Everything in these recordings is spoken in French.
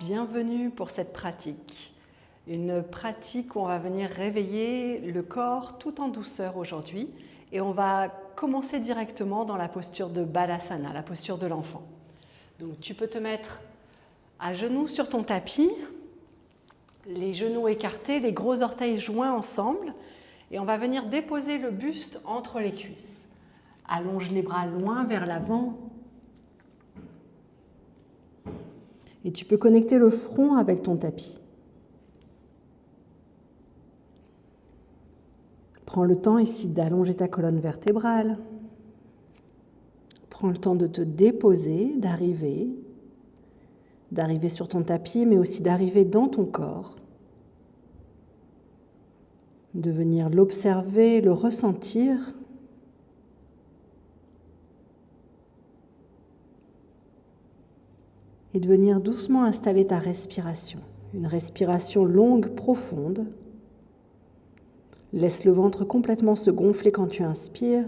Bienvenue pour cette pratique. Une pratique où on va venir réveiller le corps tout en douceur aujourd'hui et on va commencer directement dans la posture de Balasana, la posture de l'enfant. Donc tu peux te mettre à genoux sur ton tapis, les genoux écartés, les gros orteils joints ensemble et on va venir déposer le buste entre les cuisses. Allonge les bras loin vers l'avant. Et tu peux connecter le front avec ton tapis. Prends le temps ici d'allonger ta colonne vertébrale. Prends le temps de te déposer, d'arriver sur ton tapis, mais aussi d'arriver dans ton corps. De venir l'observer, le ressentir. Et de venir doucement installer ta respiration. Une respiration longue, profonde. Laisse le ventre complètement se gonfler quand tu inspires.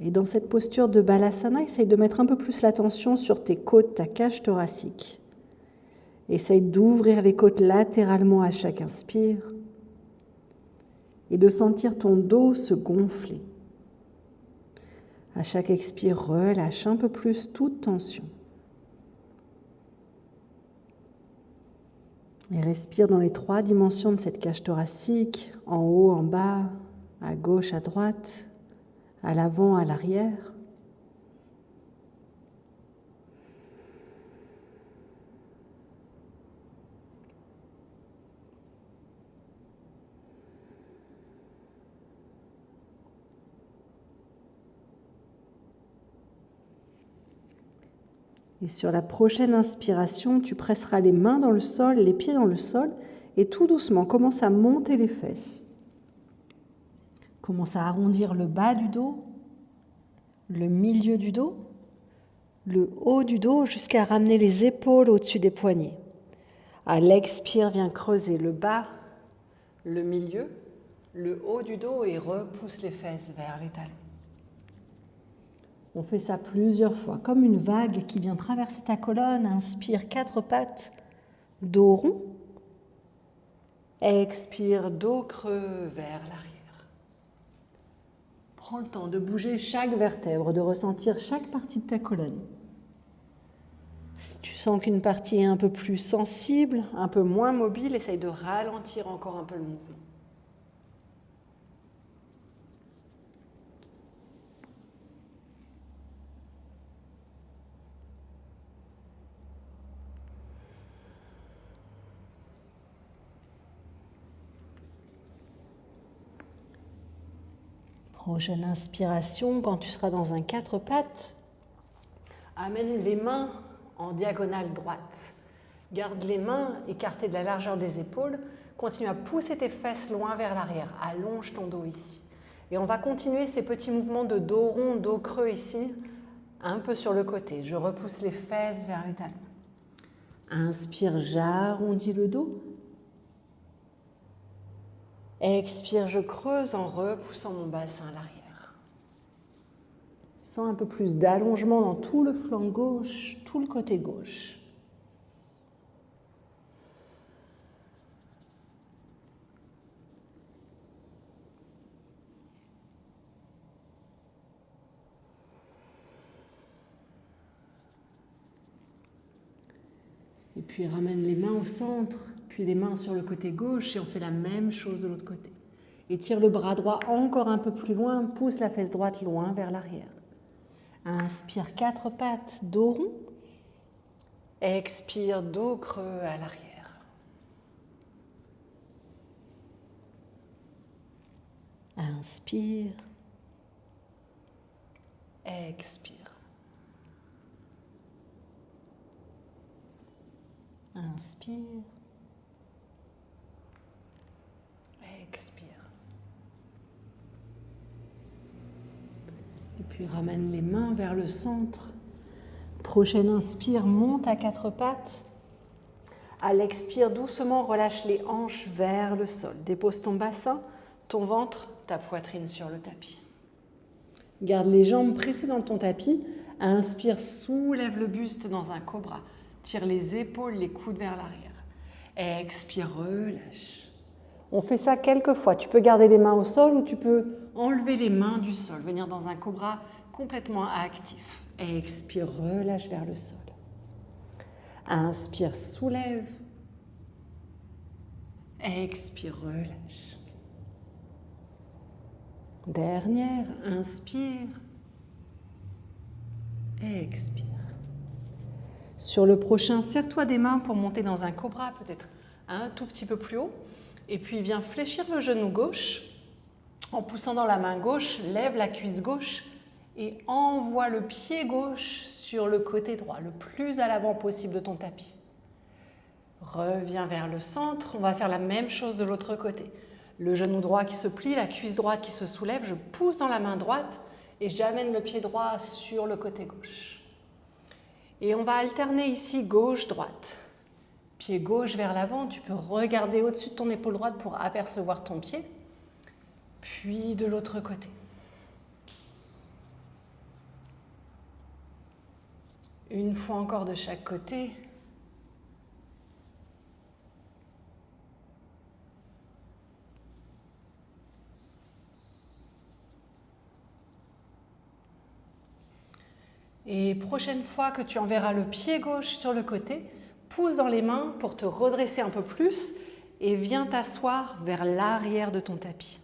Et dans cette posture de Balasana, essaye de mettre un peu plus l'attention sur tes côtes, ta cage thoracique. Essaye d'ouvrir les côtes latéralement à chaque inspire et de sentir ton dos se gonfler. À chaque expire, relâche un peu plus toute tension. Et respire dans les 3 dimensions de cette cage thoracique, en haut, en bas, à gauche, à droite, à l'avant, à l'arrière. Et sur la prochaine inspiration, tu presseras les mains dans le sol, les pieds dans le sol, et tout doucement, commence à monter les fesses. Commence à arrondir le bas du dos, le milieu du dos, le haut du dos, jusqu'à ramener les épaules au-dessus des poignets. À l'expire, viens creuser le bas, le milieu, le haut du dos et repousse les fesses vers les talons. On fait ça plusieurs fois, comme une vague qui vient traverser ta colonne. Inspire, 4 pattes, dos rond. Expire, dos creux vers l'arrière. Prends le temps de bouger chaque vertèbre, de ressentir chaque partie de ta colonne. Si tu sens qu'une partie est un peu plus sensible, un peu moins mobile, essaye de ralentir encore un peu le mouvement. Prochaine inspiration, quand tu seras dans un 4 pattes, amène les mains en diagonale droite. Garde les mains écartées de la largeur des épaules. Continue à pousser tes fesses loin vers l'arrière. Allonge ton dos ici. Et on va continuer ces petits mouvements de dos rond, dos creux ici, un peu sur le côté. Je repousse les fesses vers les talons. Inspire, j'arrondis le dos. Expire, je creuse en repoussant mon bassin à l'arrière. Sens un peu plus d'allongement dans tout le flanc gauche, tout le côté gauche. Et puis ramène les mains au centre, puis les mains sur le côté gauche et on fait la même chose de l'autre côté. Étire le bras droit encore un peu plus loin, pousse la fesse droite loin vers l'arrière. Inspire, 4 pattes, dos rond. Expire, dos creux à l'arrière. Inspire. Expire. Inspire. Expire. Et puis ramène les mains vers le centre. Prochaine inspire, monte à 4 pattes. À l'expire, doucement relâche les hanches vers le sol. Dépose ton bassin, ton ventre, ta poitrine sur le tapis. Garde les jambes pressées dans ton tapis. Inspire, soulève le buste dans un cobra. Tire les épaules, les coudes vers l'arrière. Expire, relâche. On fait ça quelques fois. Tu peux garder les mains au sol ou tu peux enlever les mains du sol, venir dans un cobra complètement actif. Expire, relâche vers le sol. Inspire, soulève. Expire, relâche. Dernière, inspire. Expire. Sur le prochain, serre-toi des mains pour monter dans un cobra, peut-être un tout petit peu plus haut. Et puis viens fléchir le genou gauche. En poussant dans la main gauche, lève la cuisse gauche et envoie le pied gauche sur le côté droit, le plus à l'avant possible de ton tapis. Reviens vers le centre, on va faire la même chose de l'autre côté. Le genou droit qui se plie, la cuisse droite qui se soulève, je pousse dans la main droite et j'amène le pied droit sur le côté gauche. Et on va alterner ici gauche-droite. Pied gauche vers l'avant, tu peux regarder au-dessus de ton épaule droite pour apercevoir ton pied. Puis de l'autre côté. Une fois encore de chaque côté. Et prochaine fois que tu enverras le pied gauche sur le côté, pousse dans les mains pour te redresser un peu plus et viens t'asseoir vers l'arrière de ton tapis.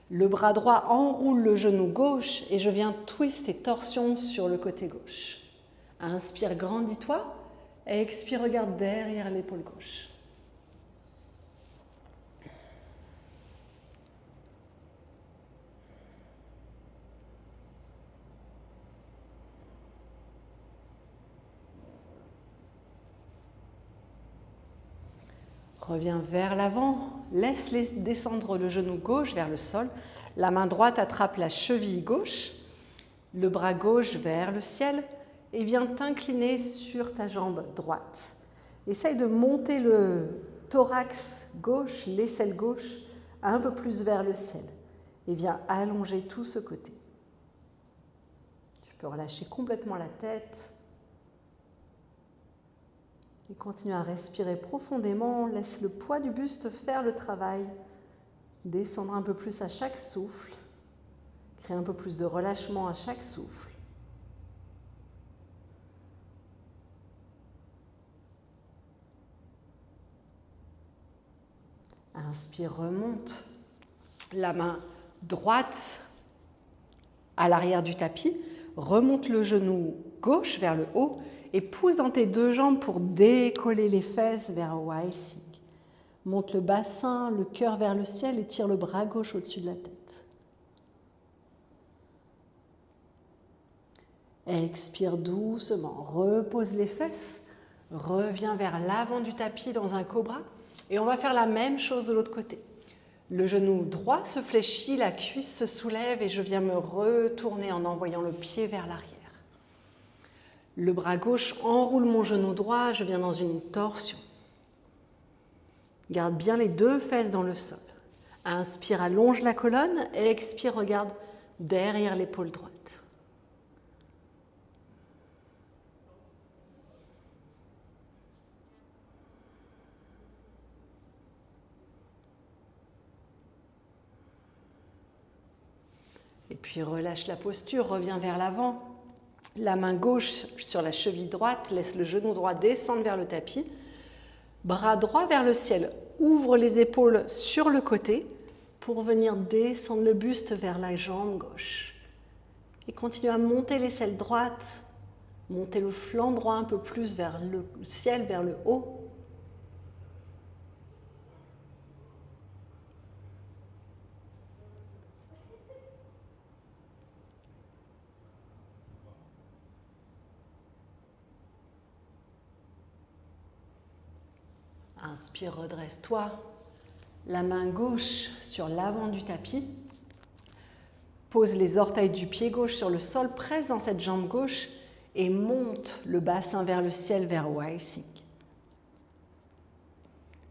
Le bras droit enroule le genou gauche et je viens twister torsion sur le côté gauche. Inspire, grandis-toi. Expire, regarde derrière l'épaule gauche. Reviens vers l'avant, laisse descendre le genou gauche vers le sol. La main droite attrape la cheville gauche, le bras gauche vers le ciel et viens t'incliner sur ta jambe droite. Essaye de monter le thorax gauche, l'aisselle gauche, un peu plus vers le ciel et viens allonger tout ce côté. Tu peux relâcher complètement la tête. Et continue à respirer profondément, laisse le poids du buste faire le travail, descendre un peu plus à chaque souffle, créer un peu plus de relâchement à chaque souffle. Inspire, remonte, la main droite à l'arrière du tapis, remonte le genou gauche vers le haut, et pousse dans tes deux jambes pour décoller les fesses vers Wai-Sing. Monte le bassin, le cœur vers le ciel et tire le bras gauche au-dessus de la tête. Expire doucement, repose les fesses, reviens vers l'avant du tapis dans un cobra et on va faire la même chose de l'autre côté. Le genou droit se fléchit, la cuisse se soulève et je viens me retourner en envoyant le pied vers l'arrière. Le bras gauche enroule mon genou droit, je viens dans une torsion. Garde bien les deux fesses dans le sol. Inspire, allonge la colonne et expire, regarde derrière l'épaule droite. Et puis relâche la posture, reviens vers l'avant. La main gauche sur la cheville droite, laisse le genou droit descendre vers le tapis. Bras droit vers le ciel, ouvre les épaules sur le côté pour venir descendre le buste vers la jambe gauche. Et continue à monter l'aisselle droite, monter le flanc droit un peu plus vers le ciel, vers le haut. Inspire, redresse-toi. La main gauche sur l'avant du tapis. Pose les orteils du pied gauche sur le sol, presse dans cette jambe gauche et monte le bassin vers le ciel, vers Wai-Sing.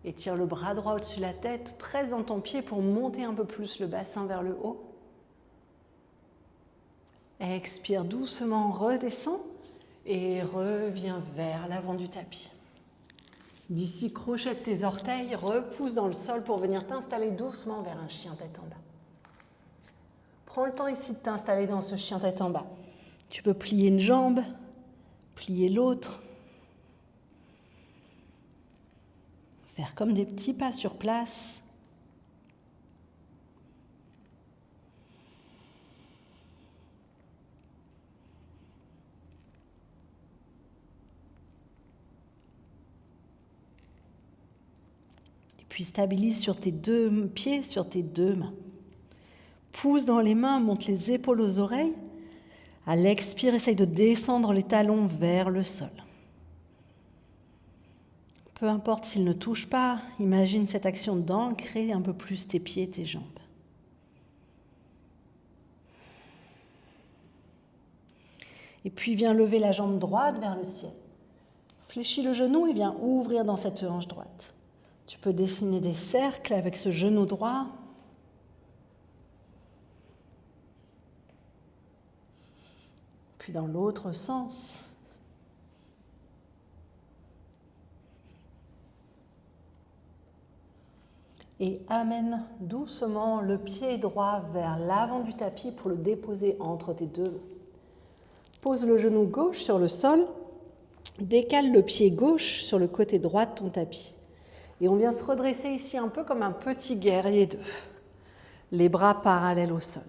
Étire le bras droit au-dessus de la tête, presse dans ton pied pour monter un peu plus le bassin vers le haut. Expire doucement, redescends et reviens vers l'avant du tapis. D'ici, crochette tes orteils, repousse dans le sol pour venir t'installer doucement vers un chien tête en bas. Prends le temps ici de t'installer dans ce chien tête en bas. Tu peux plier une jambe, plier l'autre, faire comme des petits pas sur place. Et puis stabilise sur tes deux pieds, sur tes deux mains. Pousse dans les mains, monte les épaules aux oreilles. À l'expire, essaye de descendre les talons vers le sol. Peu importe s'ils ne touchent pas, imagine cette action d'ancrer un peu plus tes pieds et tes jambes. Et puis viens lever la jambe droite vers le ciel. Fléchis le genou et viens ouvrir dans cette hanche droite. Tu peux dessiner des cercles avec ce genou droit. Puis dans l'autre sens. Et amène doucement le pied droit vers l'avant du tapis pour le déposer entre tes deux mains. Pose le genou gauche sur le sol, décale le pied gauche sur le côté droit de ton tapis. Et on vient se redresser ici un peu comme un petit guerrier 2. Les bras parallèles au sol.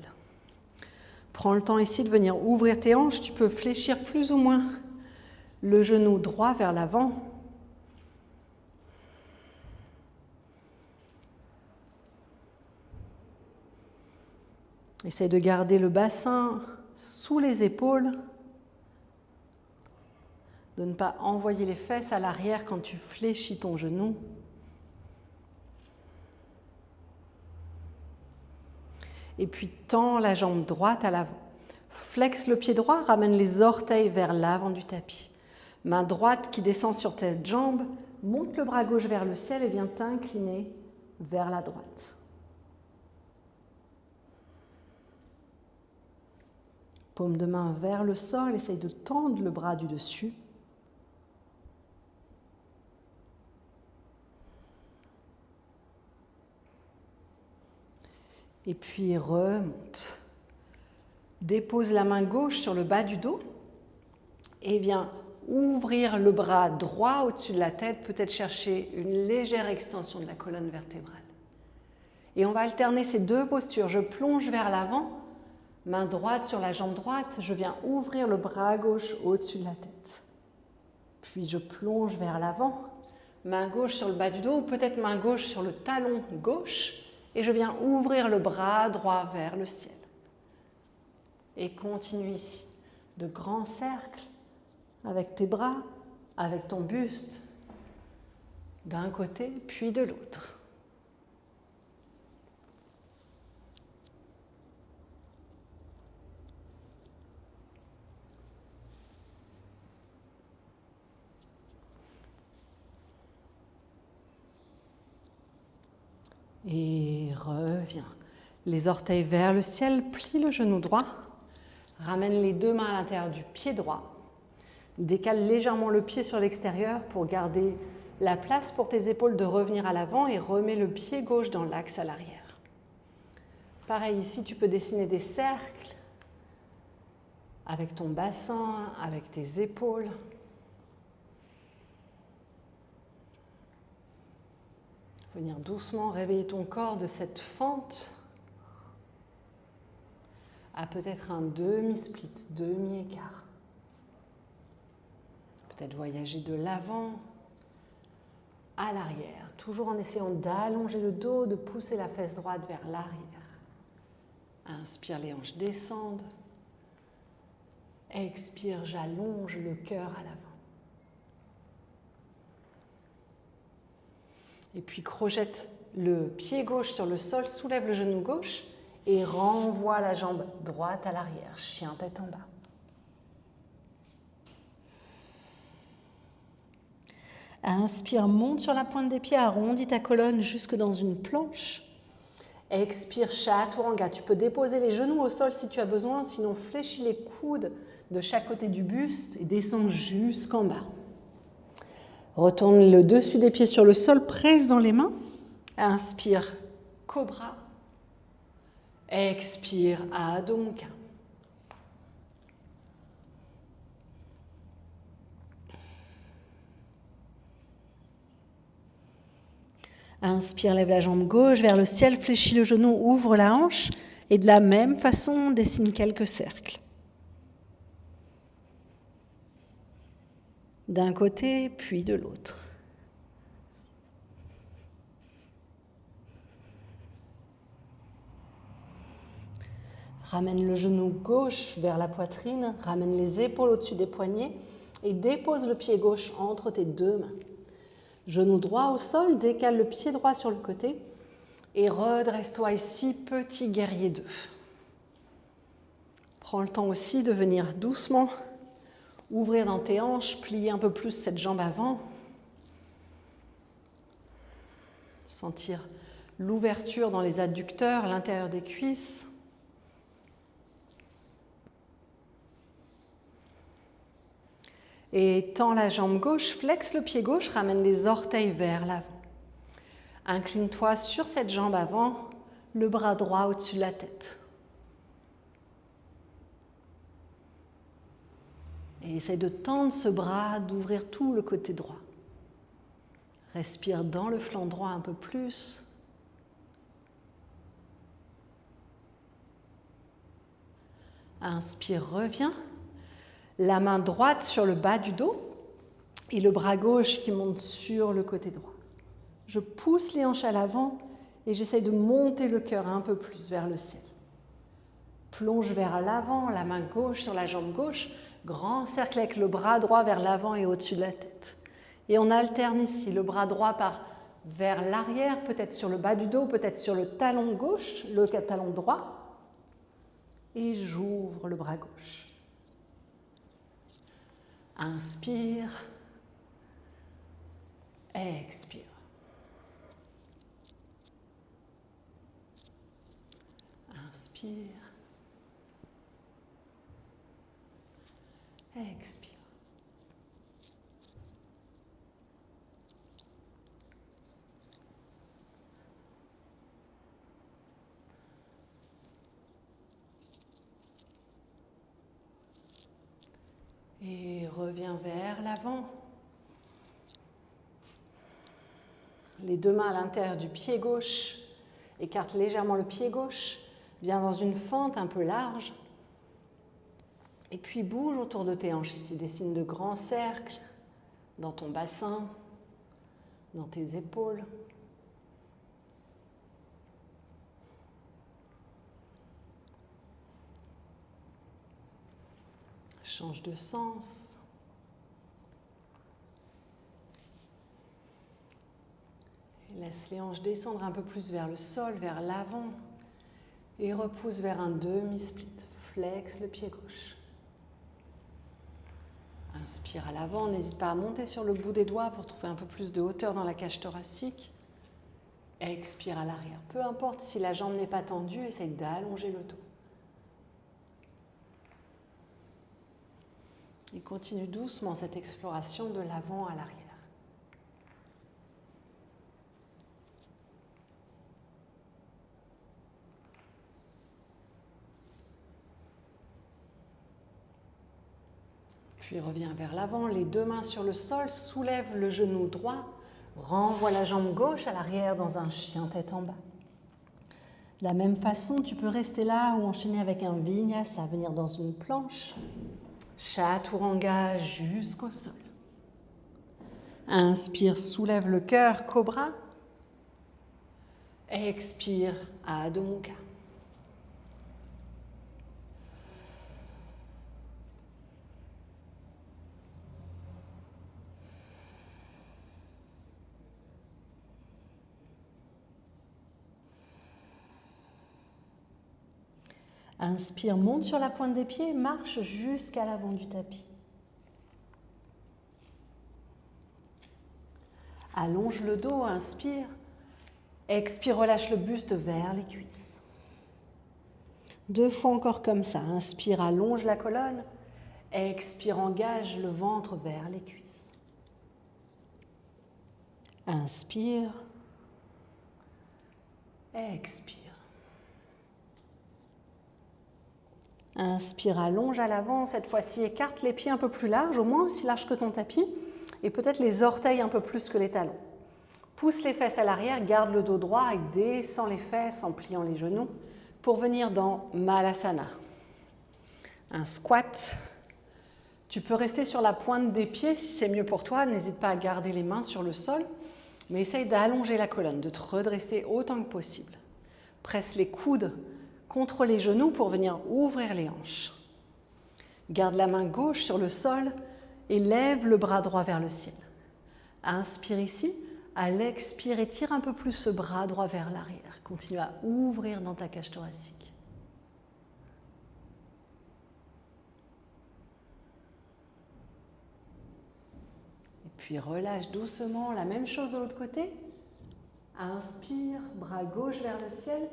Prends le temps ici de venir ouvrir tes hanches. Tu peux fléchir plus ou moins le genou droit vers l'avant. Essaye de garder le bassin sous les épaules. De ne pas envoyer les fesses à l'arrière quand tu fléchis ton genou. Et puis tends la jambe droite à l'avant. Flexe le pied droit, ramène les orteils vers l'avant du tapis. Main droite qui descend sur ta jambe, monte le bras gauche vers le ciel et viens t'incliner vers la droite. Paume de main vers le sol, essaye de tendre le bras du dessus. Et puis remonte. Dépose la main gauche sur le bas du dos et viens ouvrir le bras droit au-dessus de la tête, peut-être chercher une légère extension de la colonne vertébrale. Et on va alterner ces deux postures. Je plonge vers l'avant, main droite sur la jambe droite, je viens ouvrir le bras gauche au-dessus de la tête. Puis je plonge vers l'avant, main gauche sur le bas du dos, ou peut-être main gauche sur le talon gauche, et je viens ouvrir le bras droit vers le ciel. Et continue ici, de grands cercles, avec tes bras, avec ton buste, d'un côté puis de l'autre. Et reviens. Les orteils vers le ciel, plie le genou droit. Ramène les deux mains à l'intérieur du pied droit. Décale légèrement le pied sur l'extérieur pour garder la place pour tes épaules de revenir à l'avant et remets le pied gauche dans l'axe à l'arrière. Pareil, ici, tu peux dessiner des cercles avec ton bassin, avec tes épaules. Venir doucement réveiller ton corps de cette fente à peut-être un demi-split, demi-écart. Peut-être voyager de l'avant à l'arrière, toujours en essayant d'allonger le dos, de pousser la fesse droite vers l'arrière. Inspire, les hanches descendent. Expire, j'allonge le cœur à l'avant. Et puis projette le pied gauche sur le sol, soulève le genou gauche et renvoie la jambe droite à l'arrière, chien tête en bas. Inspire, monte sur la pointe des pieds, arrondis ta colonne jusque dans une planche. Expire, Chaturanga. Tu peux déposer les genoux au sol si tu as besoin, sinon fléchis les coudes de chaque côté du buste et descends jusqu'en bas. Retourne le dessus des pieds sur le sol, presse dans les mains. Inspire, Cobra. Expire, Adho Mukha. Inspire, lève la jambe gauche vers le ciel, fléchis le genou, ouvre la hanche et de la même façon, dessine quelques cercles. D'un côté, puis de l'autre. Ramène le genou gauche vers la poitrine, ramène les épaules au-dessus des poignets et dépose le pied gauche entre tes deux mains. Genou droit au sol, décale le pied droit sur le côté et redresse-toi ici, petit guerrier 2. Prends le temps aussi de venir doucement ouvrir dans tes hanches, plier un peu plus cette jambe avant. Sentir l'ouverture dans les adducteurs, l'intérieur des cuisses. Et tends la jambe gauche, flexe le pied gauche, ramène les orteils vers l'avant. Incline-toi sur cette jambe avant, le bras droit au-dessus de la tête. Et essaye de tendre ce bras, d'ouvrir tout le côté droit. Respire dans le flanc droit un peu plus. Inspire, reviens. La main droite sur le bas du dos et le bras gauche qui monte sur le côté droit. Je pousse les hanches à l'avant et j'essaye de monter le cœur un peu plus vers le ciel. Plonge vers l'avant, la main gauche sur la jambe gauche, grand cercle avec le bras droit vers l'avant et au-dessus de la tête. Et on alterne ici, le bras droit part vers l'arrière, peut-être sur le bas du dos, peut-être sur le talon gauche, le talon droit. Et j'ouvre le bras gauche. Inspire, expire. Inspire, expire. Et reviens vers l'avant. Les deux mains à l'intérieur du pied gauche. Écarte légèrement le pied gauche. Viens dans une fente un peu large. Et puis bouge autour de tes hanches. Ici, dessine de grands cercles dans ton bassin, dans tes épaules. Change de sens. Et laisse les hanches descendre un peu plus vers le sol, vers l'avant. Et repousse vers un demi-split. Flexe le pied gauche. Inspire à l'avant. N'hésite pas à monter sur le bout des doigts pour trouver un peu plus de hauteur dans la cage thoracique. Expire à l'arrière. Peu importe si la jambe n'est pas tendue, essaye d'allonger le dos. Et continue doucement cette exploration de l'avant à l'arrière. Puis reviens vers l'avant, les deux mains sur le sol, soulève le genou droit, renvoie la jambe gauche à l'arrière dans un chien tête en bas. De la même façon, tu peux rester là ou enchaîner avec un vinyasa, venir dans une planche. Chaturanga jusqu'au sol. Inspire, soulève le cœur, cobra. Expire, Adho Mukha. Inspire, monte sur la pointe des pieds, marche jusqu'à l'avant du tapis. Allonge le dos, inspire. Expire, relâche le buste vers les cuisses. 2 fois encore comme ça. Inspire, allonge la colonne. Expire, engage le ventre vers les cuisses. Inspire. Expire. Inspire, allonge à l'avant. Cette fois-ci, écarte les pieds un peu plus larges, au moins aussi larges que ton tapis. Et peut-être les orteils un peu plus que les talons. Pousse les fesses à l'arrière, garde le dos droit et descends les fesses en pliant les genoux pour venir dans Malasana. Un squat. Tu peux rester sur la pointe des pieds si c'est mieux pour toi. N'hésite pas à garder les mains sur le sol, mais essaye d'allonger la colonne, de te redresser autant que possible. Presse les coudes contre les genoux pour venir ouvrir les hanches. Garde la main gauche sur le sol et lève le bras droit vers le ciel. Inspire ici. À l'expire, étire un peu plus ce bras droit vers l'arrière. Continue à ouvrir dans ta cage thoracique. Et puis relâche doucement, la même chose de l'autre côté. Inspire, bras gauche vers le ciel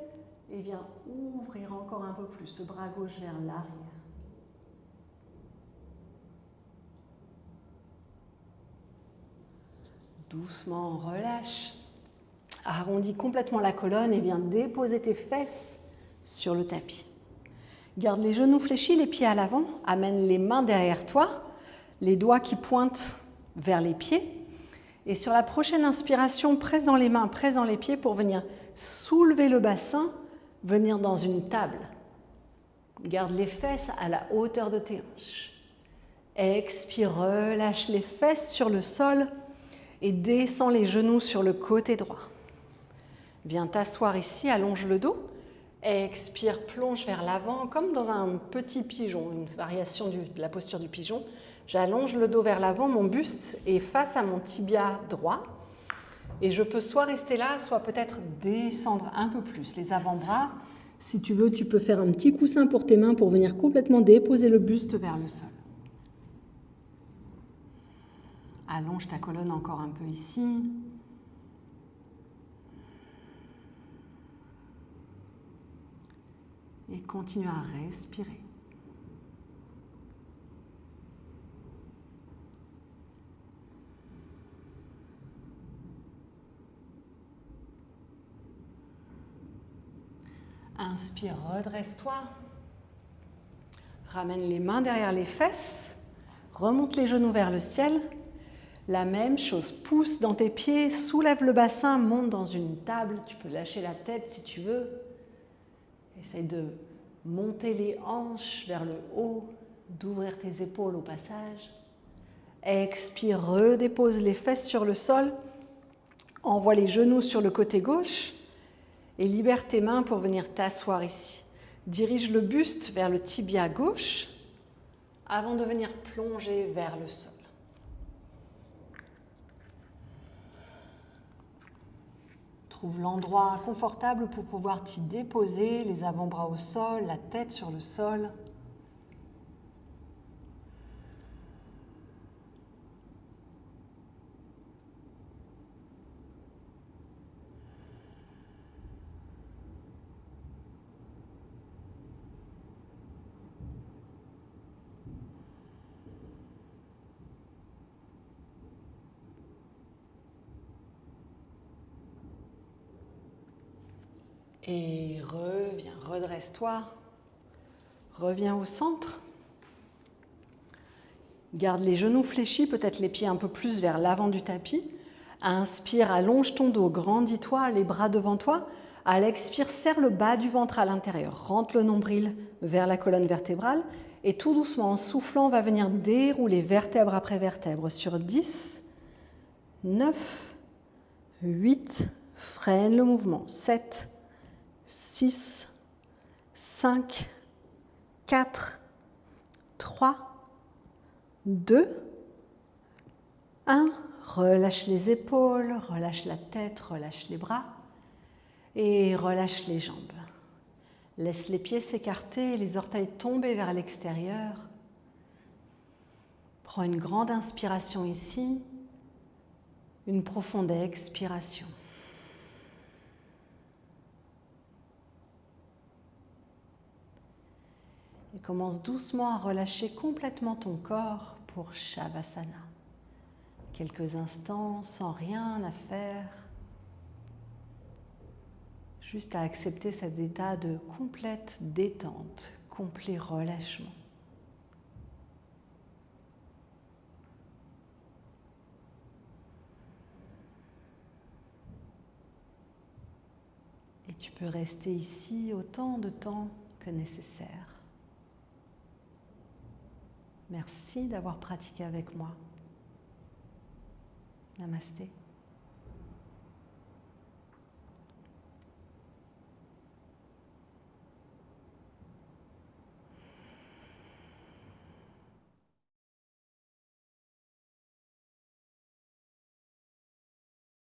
et viens ouvrir encore un peu plus ce bras gauche vers l'arrière. Doucement, relâche. Arrondis complètement la colonne et viens déposer tes fesses sur le tapis. Garde les genoux fléchis, les pieds à l'avant. Amène les mains derrière toi, les doigts qui pointent vers les pieds. Et sur la prochaine inspiration, presse dans les mains, presse dans les pieds pour venir soulever le bassin, venir dans une table. Garde les fesses à la hauteur de tes hanches. Expire, relâche les fesses sur le sol et descends les genoux sur le côté droit. Viens t'asseoir ici, allonge le dos. Expire, plonge vers l'avant comme dans un petit pigeon, une variation de la posture du pigeon. J'allonge le dos vers l'avant, mon buste est face à mon tibia droit. Et je peux soit rester là, soit peut-être descendre un peu plus les avant-bras. Si tu veux, tu peux faire un petit coussin pour tes mains pour venir complètement déposer le buste vers le sol. Allonge ta colonne encore un peu ici. Et continue à respirer. Inspire, redresse-toi. Ramène les mains derrière les fesses. Remonte les genoux vers le ciel. La même chose, pousse dans tes pieds, soulève le bassin, monte dans une table. Tu peux lâcher la tête si tu veux. Essaye de monter les hanches vers le haut, d'ouvrir tes épaules au passage. Expire, redépose les fesses sur le sol. Envoie les genoux sur le côté gauche et libère tes mains pour venir t'asseoir ici. Dirige le buste vers le tibia gauche avant de venir plonger vers le sol. Trouve l'endroit confortable pour pouvoir t'y déposer, les avant-bras au sol, la tête sur le sol. Et reviens, redresse-toi. Reviens au centre. Garde les genoux fléchis, peut-être les pieds un peu plus vers l'avant du tapis. Inspire, allonge ton dos, grandis-toi, les bras devant toi. À l'expire, serre le bas du ventre à l'intérieur. Rentre le nombril vers la colonne vertébrale. Et tout doucement, en soufflant, on va venir dérouler vertèbre après vertèbre sur 10, 9, 8, freine le mouvement, 7, 6, 5, 4, 3, 2, 1. Relâche les épaules, relâche la tête, relâche les bras et relâche les jambes. Laisse les pieds s'écarter, les orteils tomber vers l'extérieur. Prends une grande inspiration ici, une profonde expiration. Commence doucement à relâcher complètement ton corps pour Shavasana. Quelques instants sans rien à faire, juste à accepter cet état de complète détente, complet relâchement. Et tu peux rester ici autant de temps que nécessaire. Merci d'avoir pratiqué avec moi. Namasté.